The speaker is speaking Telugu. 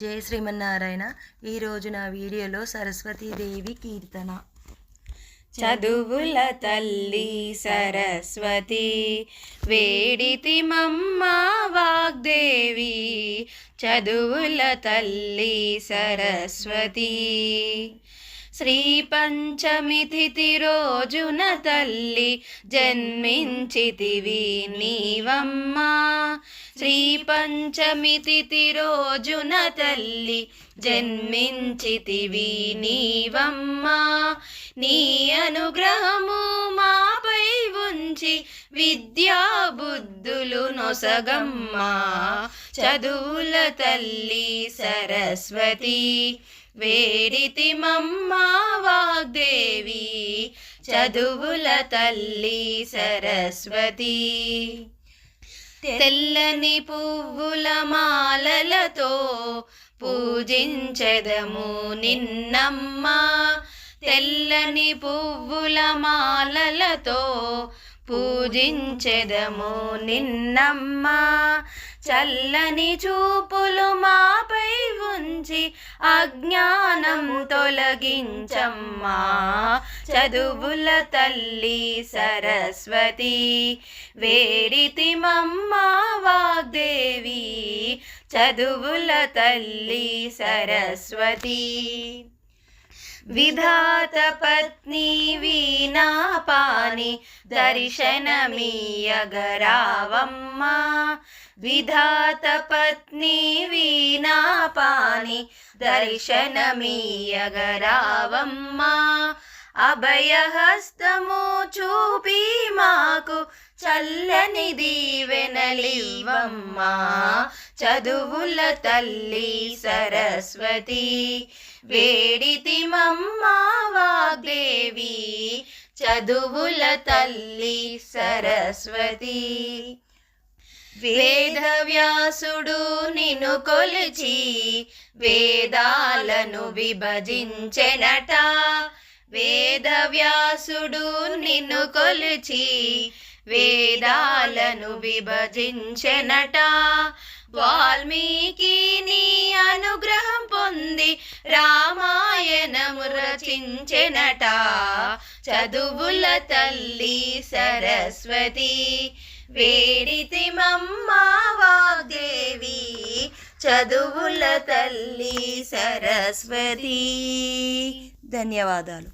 జై శ్రీమన్నారాయణ. ఈరోజు నా వీడియోలో సరస్వతీదేవి కీర్తన. చదువుల తల్లి సరస్వతి వేడితి మమ్మ వాగ్దేవి, చదువుల తల్లి సరస్వతి. శ్రీ పంచమి తిథి రోజున తల్లి జన్మించితివి నీవమ్మా. శ్రీ పంచమి తిథి రోజున తల్లి జన్మించితివి నీవమ్మా. నీ అనుగ్రహము మాపై ఉంచి విద్యా బుద్ధులు నొసగమ్మా. చదువుల తల్లి సరస్వతి వేడితి మమ్మ వాగ్దేవి, చదువుల తల్లి సరస్వతి. తెల్లని పువ్వుల మాలలతో పూజించెదము నిన్నమ్మా. తెల్లని పువ్వుల మాలలతో పూజించెదము నిన్నమ్మా. చల్లని చూపులు మాపై ఉంచి అజ్ఞానం తొలగించమ్మా. చదువుల తల్లి సరస్వతి వేడితి మమ్మ వాగ్దేవి, చదువుల తల్లి సరస్వతి. విధాత పత్ని వీణాపాని దర్శనమీయగరావమ్మా. విధాత పత్ని వీణాపాని దర్శనమీయగరావమ్మా. అభయహస్తము చూపి మాకు చల్లని దీవెనలివ్వమ్మా. చదువుల తల్లి సరస్వతి వేడితి మమ్మ వాగ్దేవి, చదువుల తల్లి సరస్వతి. వేదవ్యాసుడు నిన్ను కొలిచి వేదాలను విభజించెనట. వేదవ్యాసుడు నిన్ను కొలిచి వేదాలను విభజించెనట. వాల్మీకి నీ అనుగ్రహం పొంది రామాయణము రచించెనట. చదువుల తల్లి సరస్వతి వేడితి మమ్మ వాగ్దేవి, చదువుల తల్లి సరస్వతి. ధన్యవాదాలు.